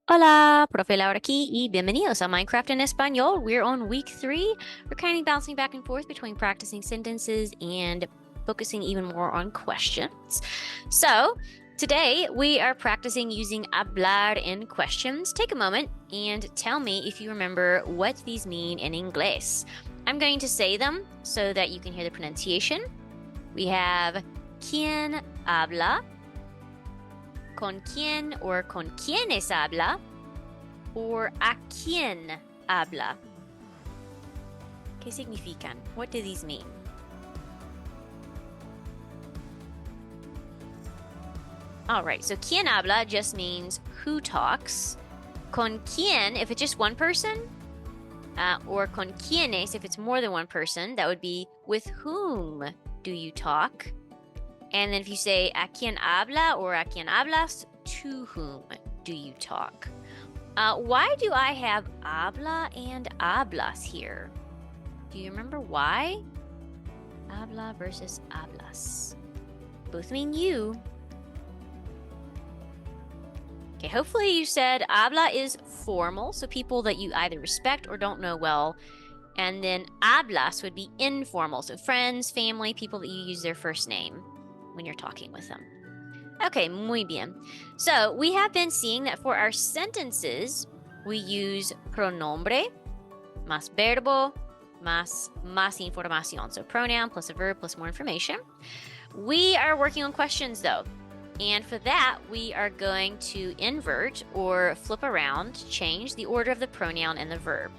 Hola, profe Laura aquí y bienvenidos a Minecraft en Español. We're on week 3. We're kind of bouncing back and forth between practicing sentences and focusing even more on questions. So, today we are practicing using hablar in questions. Take a moment and tell me if you remember what these mean in English. I'm going to say them so that you can hear the pronunciation. We have ¿quién habla? ¿Con quién or con quiénes habla? Or ¿a quién habla? ¿Qué significan? What do these mean? All right, so ¿quién habla just means who talks. Con quién, if it's just one person, or con quiénes, if it's more than one person, that would be with whom do you talk? And then if you say ¿a quién habla or ¿a quién hablas? To whom do you talk? Why do I have habla and hablas here? Do you remember why? Habla versus hablas. Both mean you. Okay, hopefully you said habla is formal, so people that you either respect or don't know well. And then hablas would be informal, so friends, family, people that you use their first name when you're talking with them. Okay, muy bien. So we have been seeing that for our sentences, we use pronombre, más verbo, más información. So pronoun plus a verb plus more information. We are working on questions though. And for that, we are going to invert or flip around, change the order of the pronoun and the verb.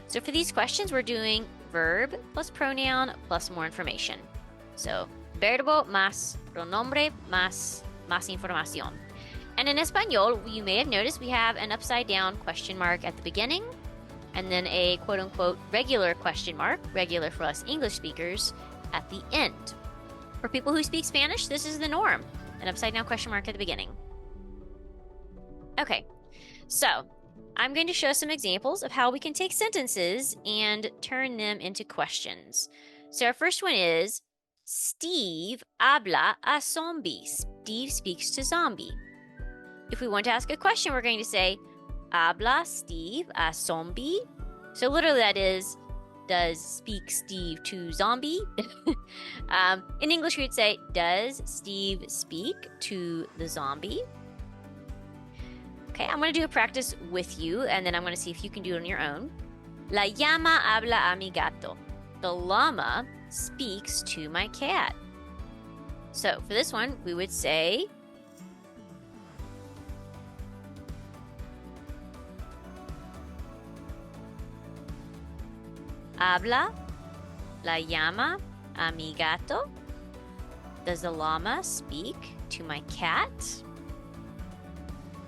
So for these questions, we're doing verb plus pronoun plus more information. So verbo más pronombre más información. And in Espanol, you may have noticed we have an upside down question mark at the beginning, and then a quote unquote regular question mark, regular for us English speakers, at the end. For people who speak Spanish, this is the norm, an upside down question mark at the beginning. Okay, so I'm going to show some examples of how we can take sentences and turn them into questions. So our first one is Steve habla a zombie. Steve speaks to zombie. If we want to ask a question, we're going to say habla Steve a zombie. So literally that is, does speak Steve to zombie? In English, we would say, does Steve speak to the zombie? Okay, I'm going to do a practice with you, and then I'm going to see if you can do it on your own. La llama habla a mi gato. The llama speaks to my cat. So for this one, we would say, habla la llama a mi gato. Does the llama speak to my cat?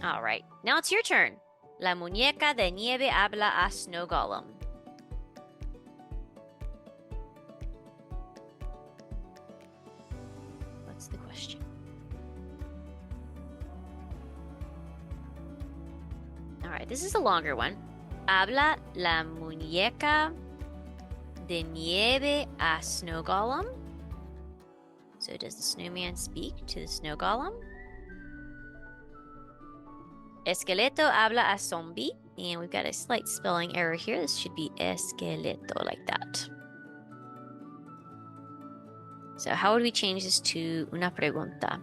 All right, now it's your turn. La muñeca de nieve habla a snow golem. What's the question? All right, this is a longer one. Habla la muñeca de nieve a snow golem. So does the snowman speak to the snow golem? Esqueleto habla a zombie. And we've got a slight spelling error here. This should be esqueleto, like that. So how would we change this to una pregunta?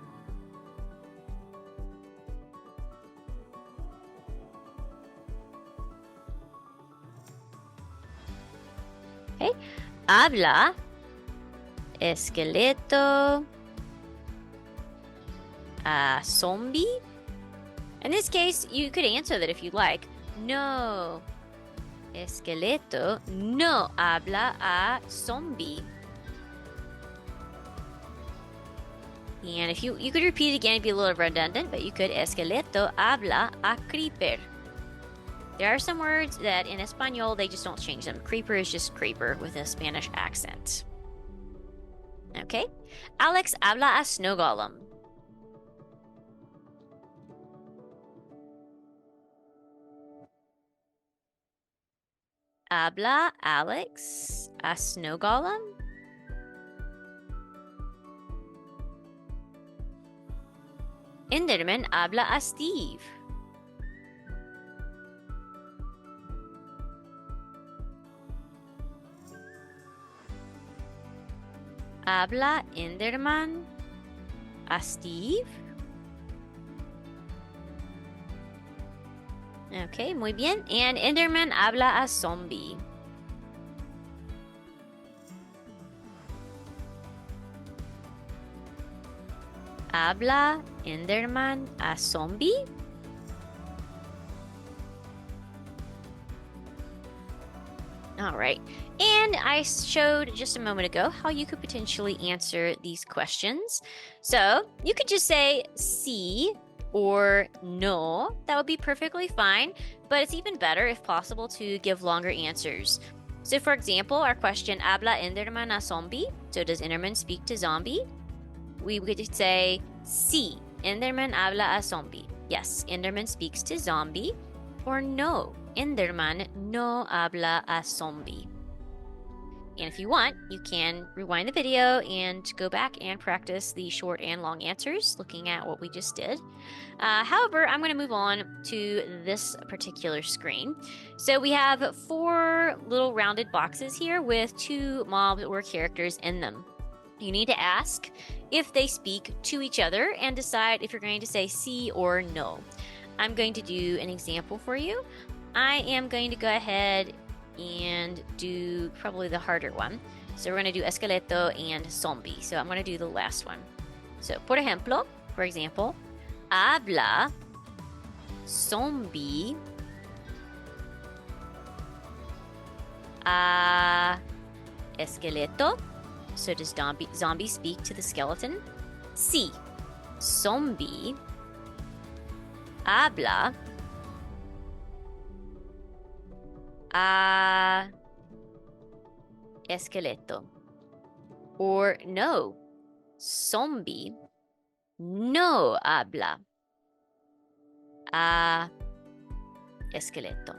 Okay. Habla esqueleto a zombie. In this case, you could answer that if you'd like. No, esqueleto no habla a zombie. And if you could repeat it again, it'd be a little redundant, but you could esqueleto habla a creeper. There are some words that in Espanol, they just don't change them. Creeper is just creeper with a Spanish accent. Okay. Alex habla a snow golem. Habla Alex a snow golem? Enderman habla a Steve. Habla Enderman a Steve. Ok, muy bien. And Enderman habla a Zombie. Habla Enderman a Zombie. All right. And I showed just a moment ago how you could potentially answer these questions. So you could just say sí or no. That would be perfectly fine. But it's even better, if possible, to give longer answers. So, for example, our question, habla Enderman a zombie? So, does Enderman speak to zombie? We would say sí, Enderman habla a zombie. Yes, Enderman speaks to zombie. Or no, Enderman no habla a zombie. And if you want, you can rewind the video and go back and practice the short and long answers, looking at what we just did. However, I'm going to move on to this particular screen. So we have 4 little rounded boxes here with 2 mobs or characters in them. You need to ask if they speak to each other and decide if you're going to say sí or no. I'm going to do an example for you. I am going to go ahead and do probably the harder one. So we're going to do esqueleto and zombie. So I'm going to do the last one. So, por ejemplo, for example, habla zombie a esqueleto. So does zombie speak to the skeleton? Sí. Zombie habla a esqueleto. Or no. Zombie no habla a esqueleto.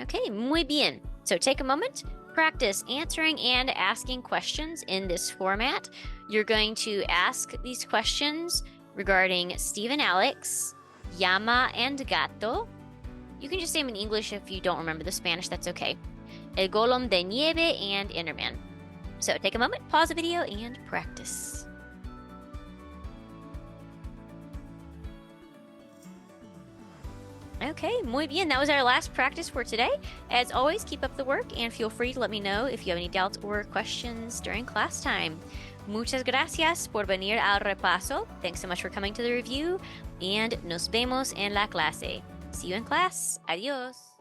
Okay, muy bien. So take a moment. Practice answering and asking questions in this format. You're going to ask these questions regarding Steve and Alex, llama and gato. You can just say them in English if you don't remember the Spanish, that's okay. El golem de nieve and Enderman. So take a moment, pause the video, and practice. Okay, muy bien. That was our last practice for today. As always, keep up the work and feel free to let me know if you have any doubts or questions during class time. Muchas gracias por venir al repaso. Thanks so much for coming to the review, and nos vemos en la clase. See you in class. Adios.